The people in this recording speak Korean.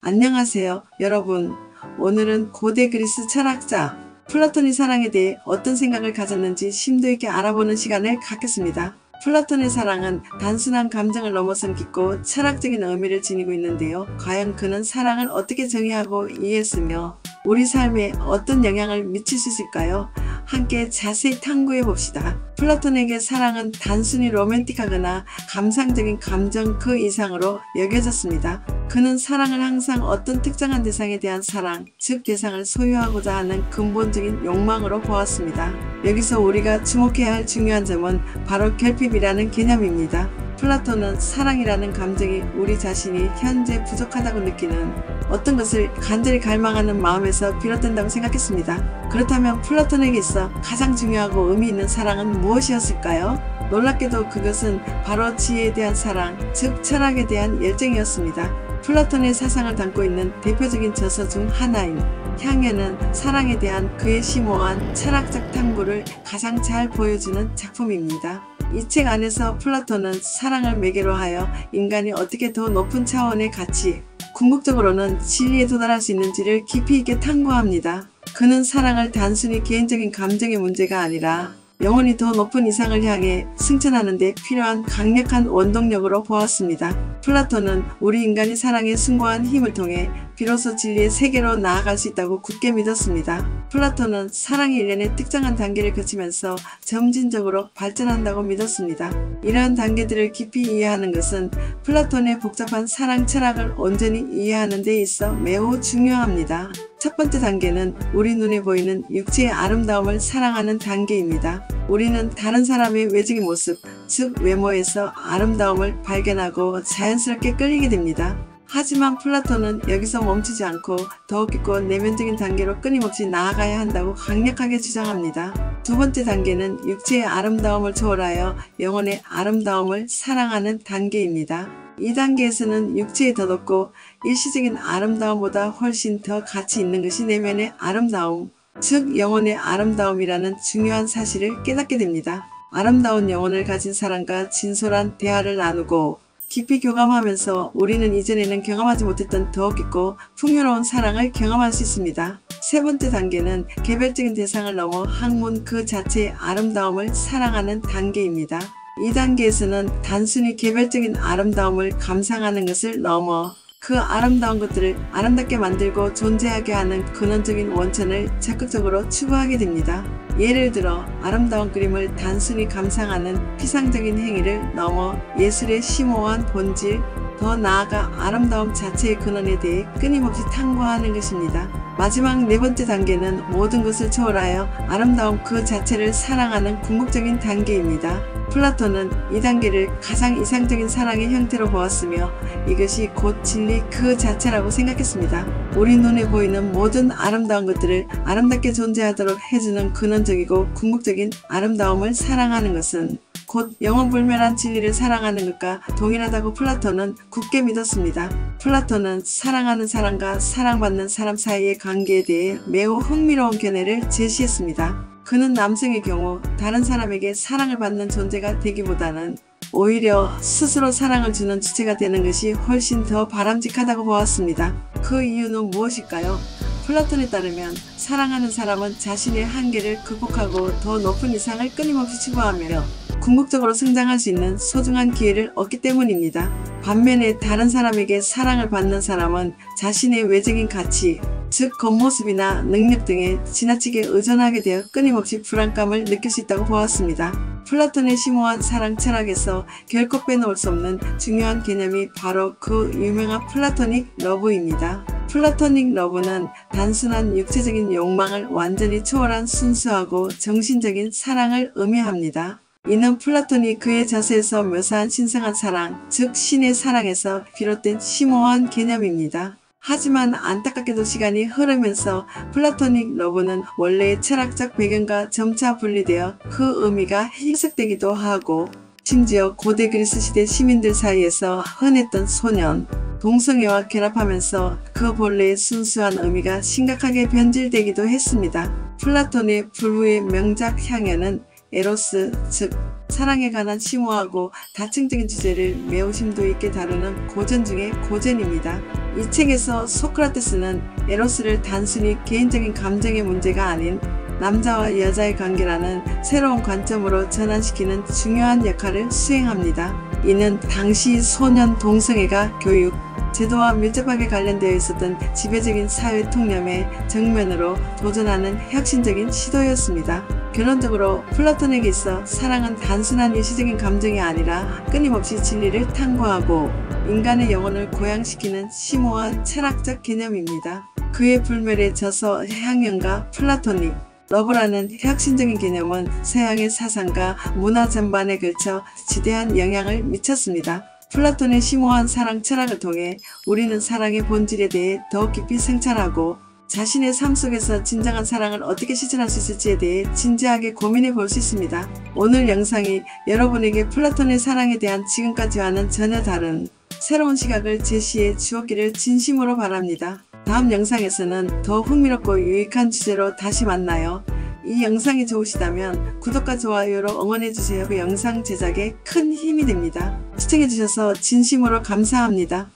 안녕하세요, 여러분. 오늘은 고대 그리스 철학자 플라톤의 사랑에 대해 어떤 생각을 가졌는지 심도 있게 알아보는 시간을 갖겠습니다. 플라톤의 사랑은 단순한 감정을 넘어선 깊고 철학적인 의미를 지니고 있는데요. 과연 그는 사랑을 어떻게 정의하고 이해했으며 우리 삶에 어떤 영향을 미칠 수 있을까요? 함께 자세히 탐구해 봅시다. 플라톤에게 사랑은 단순히 로맨틱하거나 감상적인 감정 그 이상으로 여겨졌습니다. 그는 사랑을 항상 어떤 특정한 대상에 대한 사랑, 즉 대상을 소유하고자 하는 근본적인 욕망으로 보았습니다. 여기서 우리가 주목해야 할 중요한 점은 바로 결핍이라는 개념입니다. 플라톤은 사랑이라는 감정이 우리 자신이 현재 부족하다고 느끼는 어떤 것을 간절히 갈망하는 마음에서 비롯된다고 생각했습니다. 그렇다면 플라톤에게 있어 가장 중요하고 의미 있는 사랑은 무엇이었을까요? 놀랍게도 그것은 바로 지혜에 대한 사랑, 즉 철학에 대한 열정이었습니다. 플라톤의 사상을 담고 있는 대표적인 저서 중 하나인 향연은 사랑에 대한 그의 심오한 철학적 탐구를 가장 잘 보여주는 작품입니다. 이 책 안에서 플라톤은 사랑을 매개로 하여 인간이 어떻게 더 높은 차원의 가치, 궁극적으로는 진리에 도달할 수 있는지를 깊이 있게 탐구합니다. 그는 사랑을 단순히 개인적인 감정의 문제가 아니라 영원히 더 높은 이상을 향해 승천하는 데 필요한 강력한 원동력으로 보았습니다. 플라톤은 우리 인간이 사랑의 숭고한 힘을 통해 비로소 진리의 세계로 나아갈 수 있다고 굳게 믿었습니다. 플라톤은 사랑의 일련의 특정한 단계를 거치면서 점진적으로 발전한다고 믿었습니다. 이러한 단계들을 깊이 이해하는 것은 플라톤의 복잡한 사랑 철학을 온전히 이해하는 데 있어 매우 중요합니다. 첫 번째 단계는 우리 눈에 보이는 육체의 아름다움을 사랑하는 단계입니다. 우리는 다른 사람의 외적인 모습, 즉 외모에서 아름다움을 발견하고 자연스럽게 끌리게 됩니다. 하지만 플라톤은 여기서 멈추지 않고 더욱 깊고 내면적인 단계로 끊임없이 나아가야 한다고 강력하게 주장합니다. 두 번째 단계는 육체의 아름다움을 초월하여 영혼의 아름다움을 사랑하는 단계입니다. 이 단계에서는 육체에 더 높고 일시적인 아름다움보다 훨씬 더 가치 있는 것이 내면의 아름다움, 즉 영혼의 아름다움이라는 중요한 사실을 깨닫게 됩니다. 아름다운 영혼을 가진 사람과 진솔한 대화를 나누고 깊이 교감하면서 우리는 이전에는 경험하지 못했던 더 깊고 풍요로운 사랑을 경험할 수 있습니다. 세 번째 단계는 개별적인 대상을 넘어 학문 그 자체의 아름다움을 사랑하는 단계입니다. 이 단계에서는 단순히 개별적인 아름다움을 감상하는 것을 넘어 그 아름다운 것들을 아름답게 만들고 존재하게 하는 근원적인 원천을 적극적으로 추구하게 됩니다. 예를 들어 아름다운 그림을 단순히 감상하는 피상적인 행위를 넘어 예술의 심오한 본질, 더 나아가 아름다움 자체의 근원에 대해 끊임없이 탐구하는 것입니다. 마지막 네 번째 단계는 모든 것을 초월하여 아름다움 그 자체를 사랑하는 궁극적인 단계입니다. 플라톤은 이 단계를 가장 이상적인 사랑의 형태로 보았으며 이것이 곧 진리 그 자체라고 생각했습니다. 우리 눈에 보이는 모든 아름다운 것들을 아름답게 존재하도록 해주는 근원적이고 궁극적인 아름다움을 사랑하는 것은 곧 영원불멸한 진리를 사랑하는 것과 동일하다고 플라톤은 굳게 믿었습니다. 플라톤은 사랑하는 사람과 사랑받는 사람 사이의 관계에 대해 매우 흥미로운 견해를 제시했습니다. 그는 남성의 경우 다른 사람에게 사랑을 받는 존재가 되기보다는 오히려 스스로 사랑을 주는 주체가 되는 것이 훨씬 더 바람직하다고 보았습니다. 그 이유는 무엇일까요? 플라톤에 따르면 사랑하는 사람은 자신의 한계를 극복하고 더 높은 이상을 끊임없이 추구하며 궁극적으로 성장할 수 있는 소중한 기회를 얻기 때문입니다. 반면에 다른 사람에게 사랑을 받는 사람은 자신의 외적인 가치, 즉 겉모습이나 능력 등에 지나치게 의존하게 되어 끊임없이 불안감을 느낄 수 있다고 보았습니다. 플라톤의 심오한 사랑 철학에서 결코 빼놓을 수 없는 중요한 개념이 바로 그 유명한 플라토닉 러브입니다. 플라토닉 러브는 단순한 육체적인 욕망을 완전히 초월한 순수하고 정신적인 사랑을 의미합니다. 이는 플라톤이 그의 저서에서 묘사한 신성한 사랑, 즉 신의 사랑에서 비롯된 심오한 개념입니다. 하지만 안타깝게도 시간이 흐르면서 플라토닉 러브는 원래의 철학적 배경과 점차 분리되어 그 의미가 희석되기도 하고 심지어 고대 그리스 시대 시민들 사이에서 흔했던 소년, 동성애와 결합하면서 그 본래의 순수한 의미가 심각하게 변질되기도 했습니다. 플라톤의 불후의 명작 향연은 에로스, 즉 사랑에 관한 심오하고 다층적인 주제를 매우 심도 있게 다루는 고전 중의 고전입니다. 이 책에서 소크라테스는 에로스를 단순히 개인적인 감정의 문제가 아닌 남자와 여자의 관계라는 새로운 관점으로 전환시키는 중요한 역할을 수행합니다. 이는 당시 소년 동성애가 교육, 제도와 밀접하게 관련되어 있었던 지배적인 사회 통념의 정면으로 도전하는 혁신적인 시도였습니다. 결론적으로 플라톤에게 있어 사랑은 단순한 일시적인 감정이 아니라 끊임없이 진리를 탐구하고 인간의 영혼을 고양시키는 심오한 철학적 개념입니다. 그의 불멸의 저서 해양연가 플라토닉 러브라는 혁신적인 개념은 서양의 사상과 문화 전반에 걸쳐 지대한 영향을 미쳤습니다. 플라톤의 심오한 사랑 철학을 통해 우리는 사랑의 본질에 대해 더 깊이 성찰하고 자신의 삶 속에서 진정한 사랑을 어떻게 실천할 수 있을지에 대해 진지하게 고민해 볼 수 있습니다. 오늘 영상이 여러분에게 플라톤의 사랑에 대한 지금까지와는 전혀 다른 새로운 시각을 제시해 주었기를 진심으로 바랍니다. 다음 영상에서는 더 흥미롭고 유익한 주제로 다시 만나요. 이 영상이 좋으시다면 구독과 좋아요로 응원해주세요. 그 영상 제작에 큰 힘이 됩니다. 시청해주셔서 진심으로 감사합니다.